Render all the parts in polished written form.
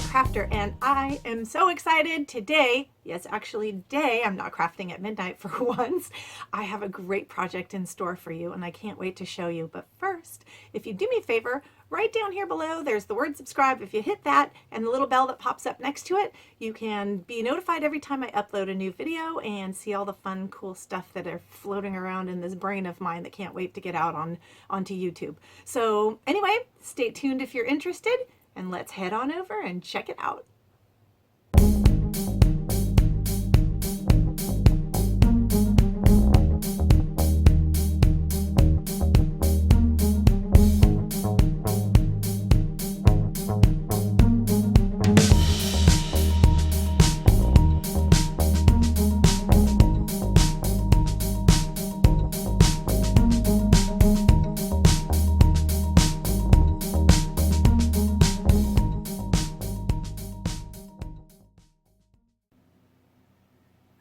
Midnight Crafter, and I am so excited today. Yes, actually today, I'm not crafting at midnight for once. I have a great project in store for you and I can't wait to show you. But first, if you do me a favor, right down here below, there's the word subscribe. If you hit that and the little bell that pops up next to it, you can be notified every time I upload a new video and see all the fun, cool stuff that are floating around in this brain of mine that can't wait to get out onto YouTube. So anyway, stay tuned if you're interested, and let's head on over and check it out.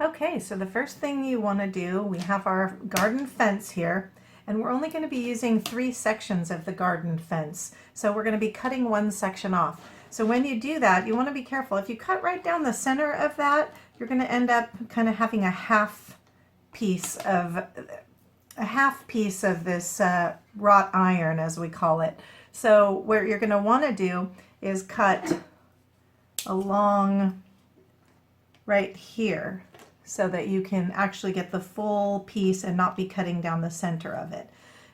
Okay, so the first thing you want to do, we have our garden fence here, and we're only going to be using 3 sections of the garden fence. So we're going to be cutting one section off. So when you do that, you want to be careful. If you cut right down the center of that, you're going to end up kind of having a half piece of this wrought iron, as we call it. So what you're going to want to do is cut along right here, so that you can actually get the full piece and not be cutting down the center of it.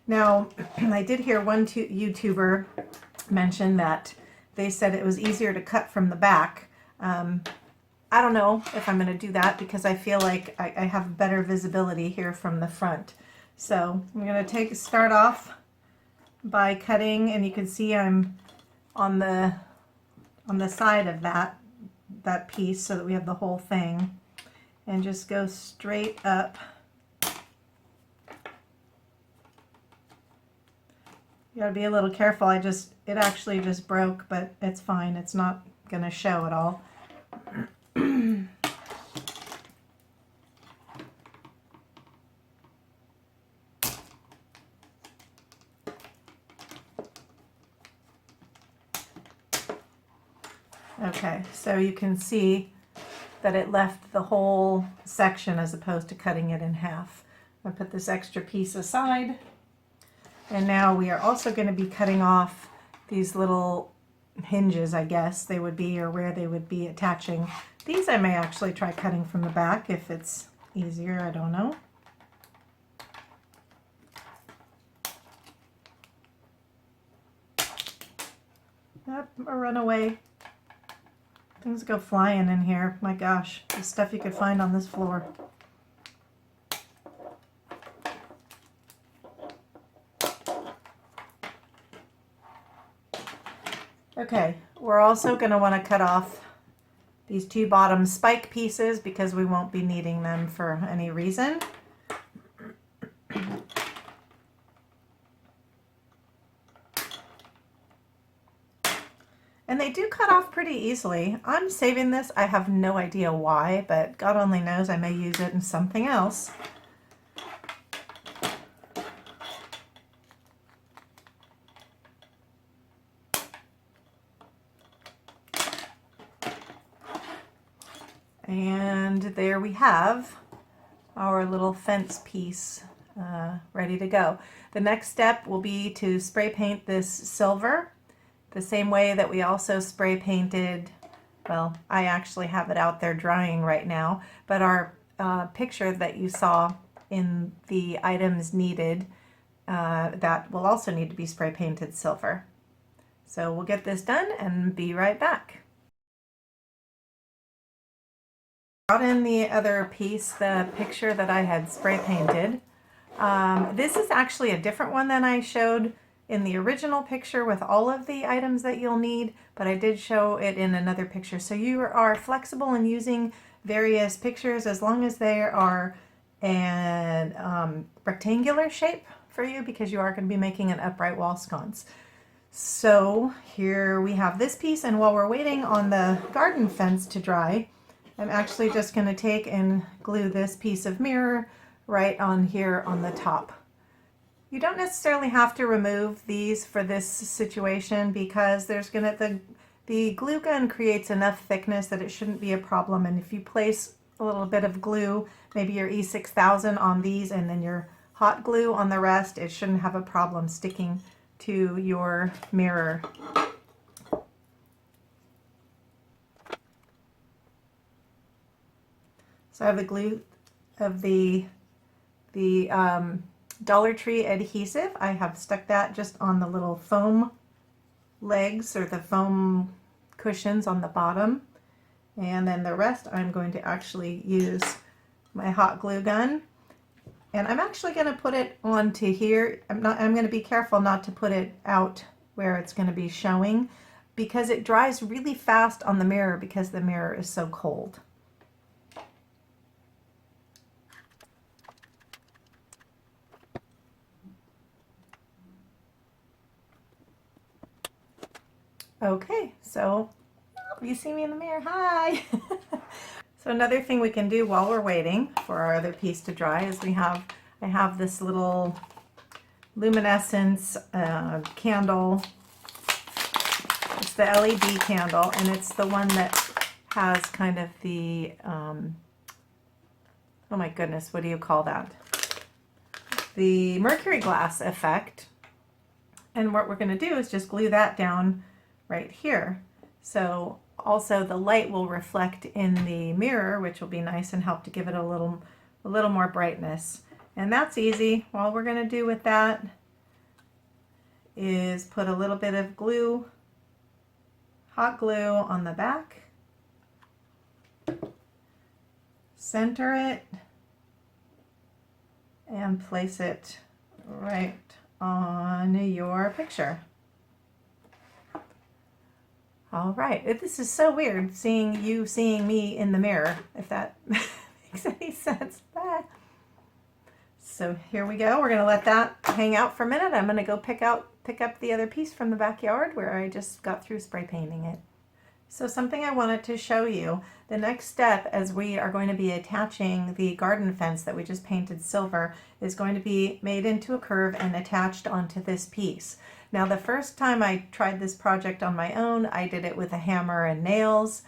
Now, I did hear one YouTuber mention that they said it was easier to cut from the back. I don't know if I'm going to do that because I feel like I have better visibility here from the front. So I'm going to start off by cutting, and you can see I'm on the side of that piece so that we have the whole thing. And just go straight up. You gotta be a little careful. It actually just broke, but it's fine. It's not gonna show at all. Okay, so you can see that it left the whole section as opposed to cutting it in half. I'll put this extra piece aside, and now we are also going to be cutting off these little hinges, I guess they would be, or where they would be attaching. These I may actually try cutting from the back if it's easier, I don't know. Yep, a runaway. Things go flying in here. My gosh, the stuff you could find on this floor. Okay, we're also going to want to cut off these 2 bottom spike pieces because we won't be needing them for any reason. And they do cut off pretty easily. I'm saving this. I have no idea why, but God only knows I may use it in something else. And there we have our little fence piece ready to go. The next step will be to spray paint this silver, the same way that we also spray painted, well, I actually have it out there drying right now, but our picture that you saw in the items needed, that will also need to be spray painted silver. So we'll get this done and be right back. Brought in the other piece, the picture that I had spray painted. This is actually a different one than I showed in the original picture with all of the items that you'll need, but I did show it in another picture. So you are flexible in using various pictures as long as they are an rectangular shape for you, because you are going to be making an upright wall sconce. So here we have this piece, and while we're waiting on the garden fence to dry, I'm actually just going to take and glue this piece of mirror right on here on the top. You don't necessarily have to remove these for this situation because there's The glue gun creates enough thickness that it shouldn't be a problem, and if you place a little bit of glue, maybe your E6000 on these and then your hot glue on the rest, it shouldn't have a problem sticking to your mirror. So I have the glue of the Dollar Tree adhesive. I have stuck that just on the little foam legs or the foam cushions on the bottom, and then the rest I'm going to actually use my hot glue gun, and I'm actually going to put it onto here. I'm going to be careful not to put it out where it's going to be showing, because it dries really fast on the mirror because the mirror is so cold. Okay, so you see me in the mirror, hi! So another thing we can do while we're waiting for our other piece to dry is I have this little luminescence candle. It's the LED candle, and it's the one that has kind of the, oh my goodness, what do you call that? The mercury glass effect. And what we're going to do is just glue that down right here. So also the light will reflect in the mirror, which will be nice and help to give it a little more brightness. And that's easy. All we're going to do with that is put a little bit of glue, hot glue on the back, center it, and place it right on your picture. All right, this is so weird seeing me in the mirror, if that makes any sense. So here we go. We're going to let that hang out for a minute. I'm going to go pick up the other piece from the backyard where I just got through spray painting it. So something I wanted to show you, the next step as we are going to be attaching the garden fence that we just painted silver is going to be made into a curve and attached onto this piece. Now the first time I tried this project on my own, I did it with a hammer and nails,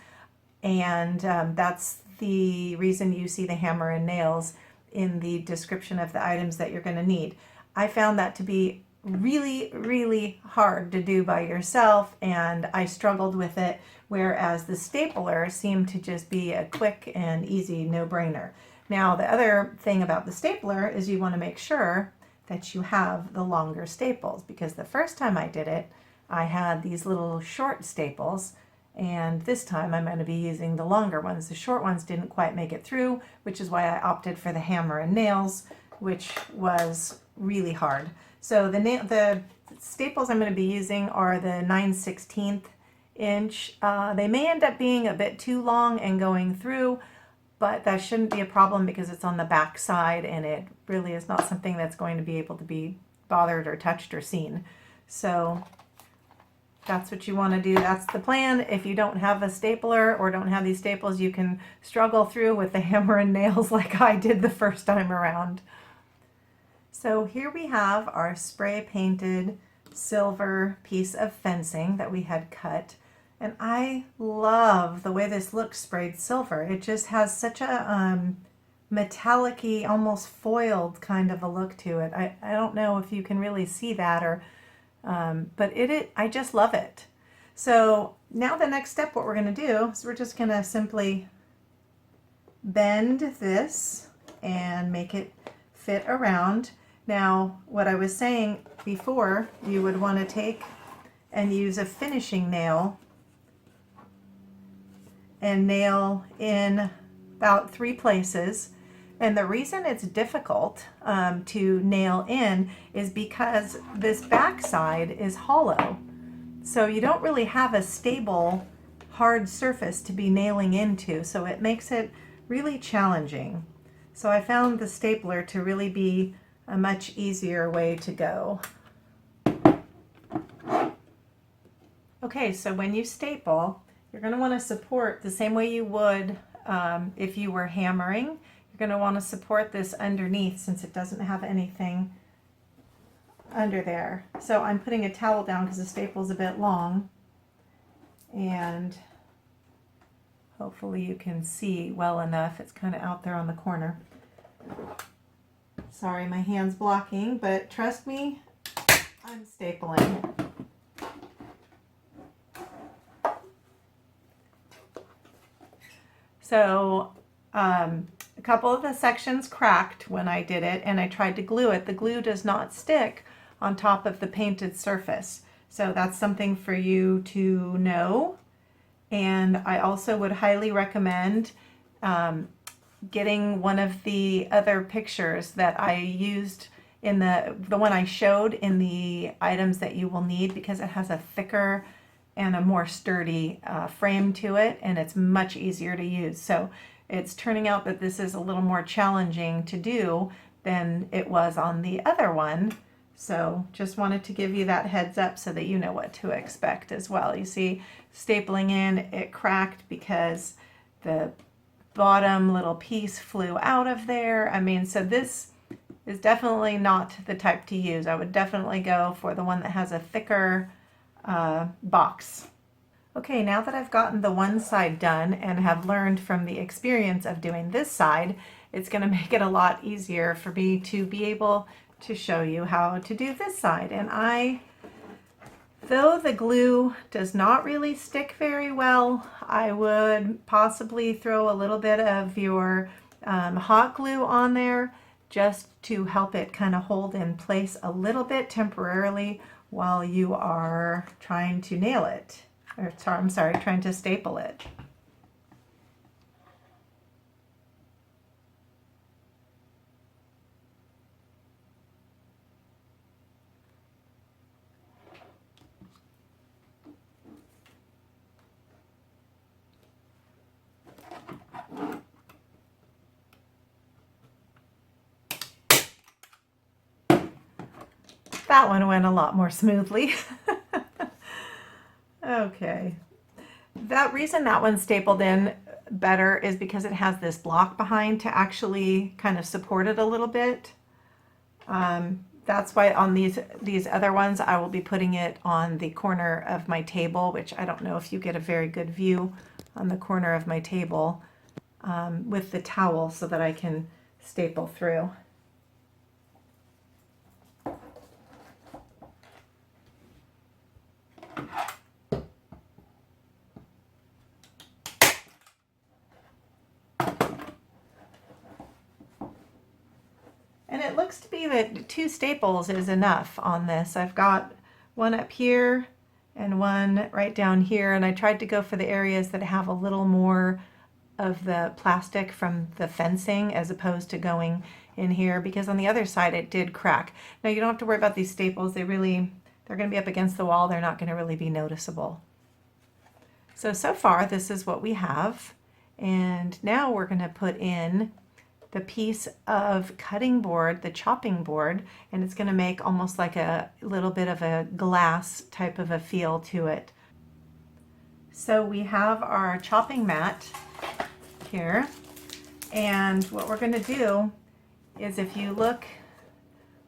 and that's the reason you see the hammer and nails in the description of the items that you're going to need. I found that to be really, really hard to do by yourself, and I struggled with it, whereas the stapler seemed to just be a quick and easy no-brainer. Now the other thing about the stapler is you want to make sure that you have the longer staples, because the first time I did it, I had these little short staples, and this time I'm going to be using the longer ones. The short ones didn't quite make it through, which is why I opted for the hammer and nails, which was really hard. So the staples I'm going to be using are the 9/16 inch. They may end up being a bit too long and going through, but that shouldn't be a problem because it's on the back side and it really is not something that's going to be able to be bothered or touched or seen. So that's what you want to do. That's the plan. If you don't have a stapler or don't have these staples, you can struggle through with the hammer and nails like I did the first time around. So here we have our spray painted silver piece of fencing that we had cut. And I love the way this looks sprayed silver. It just has such a metallic-y, almost foiled kind of a look to it. I don't know if you can really see that, or but I just love it. So now the next step, what we're going to do is we're just going to simply bend this and make it fit around. Now, what I was saying before, you would want to take and use a finishing nail and nail in about 3 places. And the reason it's difficult to nail in is because this back side is hollow. So you don't really have a stable, hard surface to be nailing into. So it makes it really challenging. So I found the stapler to really be a much easier way to go. Okay, so when you staple, you're going to want to support the same way you would if you were hammering. You're going to want to support this underneath since it doesn't have anything under there. So I'm putting a towel down because the staple's a bit long. and hopefully you can see well enough. It's kind of out there on the corner. Sorry, my hand's blocking, but trust me, I'm stapling. So a couple of the sections cracked when I did it, and I tried to glue it. The glue does not stick on top of the painted surface. So that's something for you to know. And I also would highly recommend getting one of the other pictures that I used in the one I showed in the items that you will need, because it has a thicker and a more sturdy frame to it, and it's much easier to use. So it's turning out that this is a little more challenging to do than it was on the other one. So just wanted to give you that heads up so that you know what to expect as well. You see, stapling in, it cracked because the bottom little piece flew out of there. I mean, so this is definitely not the type to use. I would definitely go for the one that has a thicker box. Okay, now that I've gotten the one side done and have learned from the experience of doing this side, it's going to make it a lot easier for me to be able to show you how to do this side. And though the glue does not really stick very well, I would possibly throw a little bit of your hot glue on there just to help it kind of hold in place a little bit temporarily while you are trying to nail it. Or I'm sorry, trying to staple it. That one went a lot more smoothly. Okay. The reason that one's stapled in better is because it has this block behind to actually kind of support it a little bit. That's why on these other ones, I will be putting it on the corner of my table, which I don't know if you get a very good view on the corner of my table with the towel so that I can staple through. And it looks to be that 2 staples is enough on this. I've got one up here and one right down here, and I tried to go for the areas that have a little more of the plastic from the fencing as opposed to going in here, because on the other side it did crack. Now you don't have to worry about these staples. They're going to be up against the wall. They're not going to really be noticeable. So far this is what we have. And now we're going to put in the piece of cutting board, the chopping board, and it's going to make almost like a little bit of a glass type of a feel to it. So we have our chopping mat here, and what we're going to do is, if you look,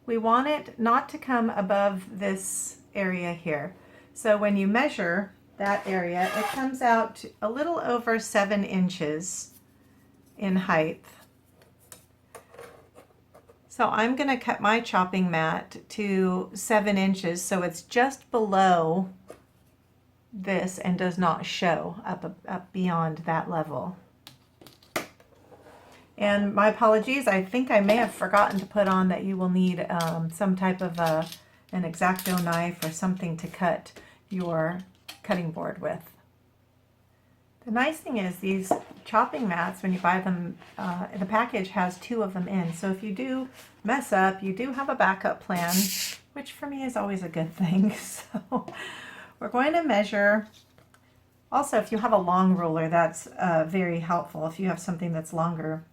we want it not to come above this area here. So when you measure that area, it comes out a little over 7 inches in height. So I'm going to cut my chopping mat to 7 inches, so it's just below this and does not show up beyond that level. And my apologies, I think I may have forgotten to put on that you will need some type of an X-Acto knife or something to cut your cutting board with. The nice thing is these chopping mats, when you buy them, the package has 2 of them in. So if you do mess up, you do have a backup plan, which for me is always a good thing. So we're going to measure. Also, if you have a long ruler, that's very helpful. If you have something that's longer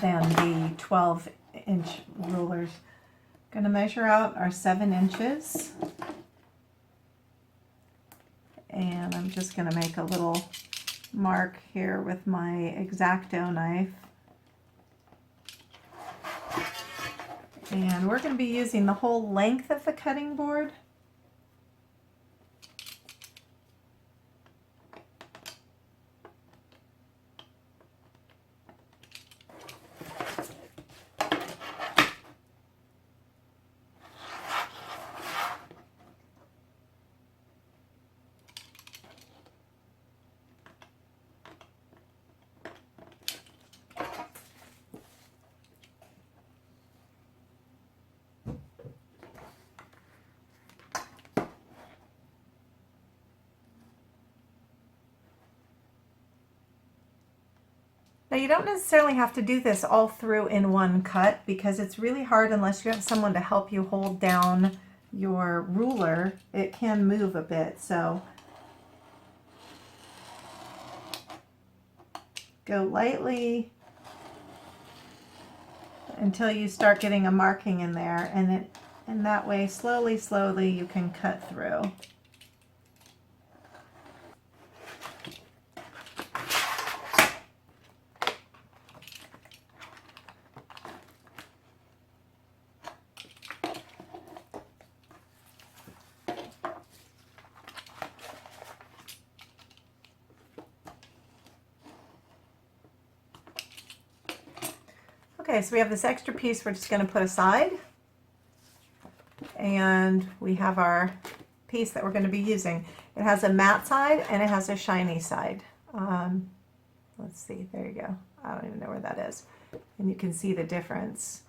than the 12-inch rulers. I'm going to measure out our 7 inches. And I'm just going to make a little mark here with my X-Acto knife. And we're going to be using the whole length of the cutting board. Now you don't necessarily have to do this all through in one cut because it's really hard unless you have someone to help you hold down your ruler. It can move a bit, so go lightly until you start getting a marking in there, and that way slowly you can cut through. Okay, so we have this extra piece we're just going to put aside, and we have our piece that we're going to be using. It has a matte side and it has a shiny side. Let's see, there you go. I don't even know where that is. And you can see the difference.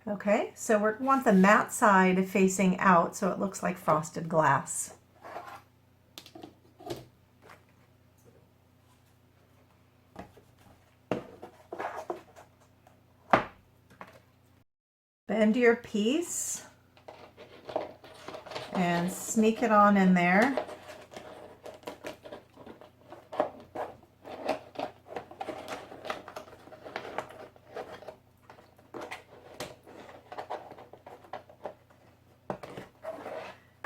Okay, so we want the matte side facing out so it looks like frosted glass. Bend your piece and sneak it on in there.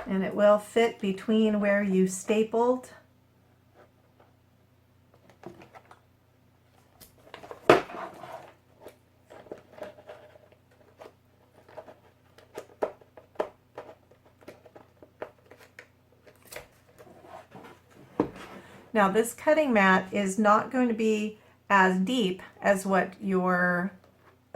And it will fit between where you stapled. Now this cutting mat is not going to be as deep as what your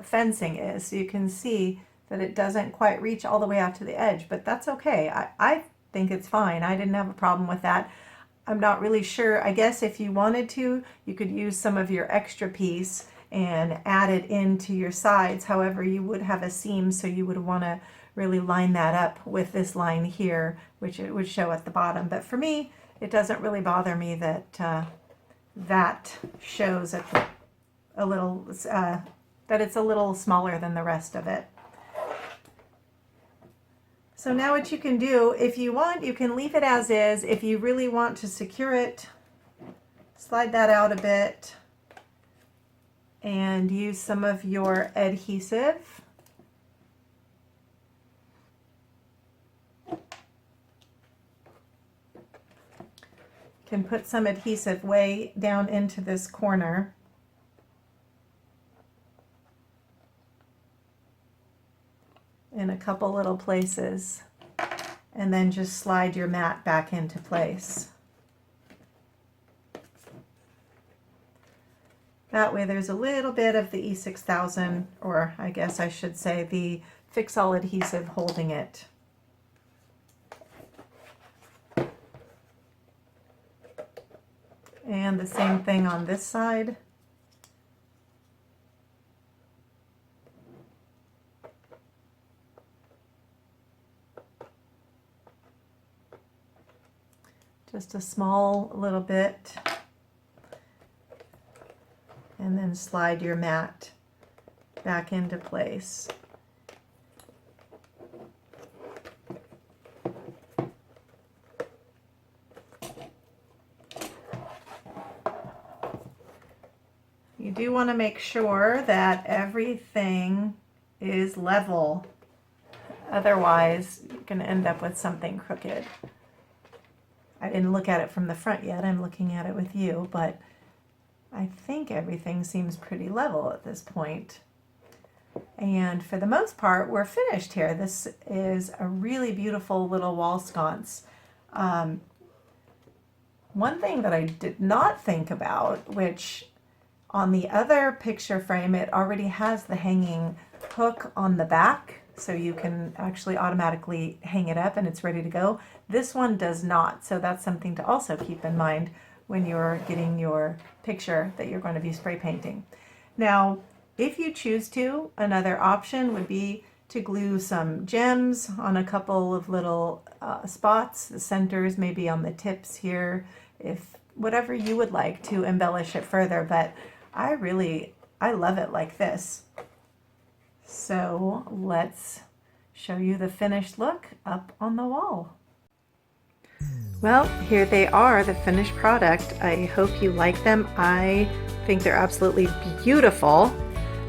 fencing is. So you can see that it doesn't quite reach all the way out to the edge, but that's okay. I think it's fine. I didn't have a problem with that. I'm not really sure. I guess if you wanted to, you could use some of your extra piece and add it into your sides. However, you would have a seam, so you would want to really line that up with this line here, which it would show at the bottom. But for me, it doesn't really bother me that that shows at a little, that it's a little smaller than the rest of it. So now what you can do, if you want, you can leave it as is. If you really want to secure it, slide that out a bit and use some of your adhesive. Can put some adhesive way down into this corner. In a couple little places, and then just slide your mat back into place. That way there's a little bit of the E6000, or I guess I should say the Fix-All adhesive holding it. And the same thing on this side. Just a small little bit. And then slide your mat back into place. You do want to make sure that everything is level. Otherwise, you're going to end up with something crooked. I didn't look at it from the front yet. I'm looking at it with you, but I think everything seems pretty level at this point. And for the most part, we're finished here. This is a really beautiful little wall sconce. One thing that I did not think about, which on the other picture frame, it already has the hanging hook on the back, so you can actually automatically hang it up and it's ready to go. This one does not, so that's something to also keep in mind when you're getting your picture that you're going to be spray painting. Now, if you choose to, another option would be to glue some gems on a couple of little spots, the centers, maybe on the tips here, if whatever you would like to embellish it further. But I love it like this. So let's show you the finished look up on the wall. Well, here they are, the finished product. I hope you like them. I think they're absolutely beautiful.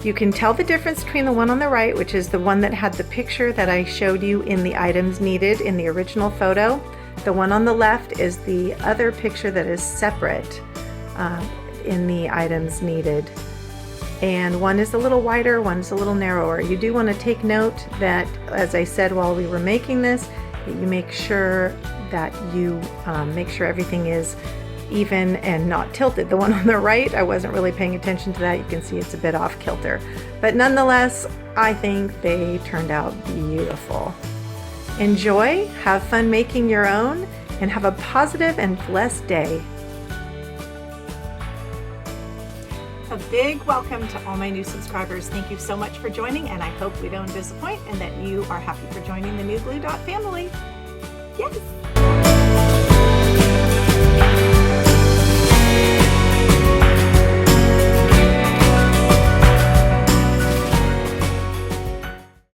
You can tell the difference between the one on the right, which is the one that had the picture that I showed you in the items needed in the original photo. The one on the left is the other picture that is separate in the items needed. And one is a little wider, one's a little narrower. You do want to take note that, as I said while we were making this, that you make sure that you make sure everything is even and not tilted. The one on the right, I wasn't really paying attention to that. You can see it's a bit off kilter. But nonetheless, I think they turned out beautiful. Enjoy, have fun making your own, and have a positive and blessed day. A big welcome to all my new subscribers. Thank you so much for joining, and I hope we don't disappoint and that you are happy for joining the new Glue Dot family. Yes!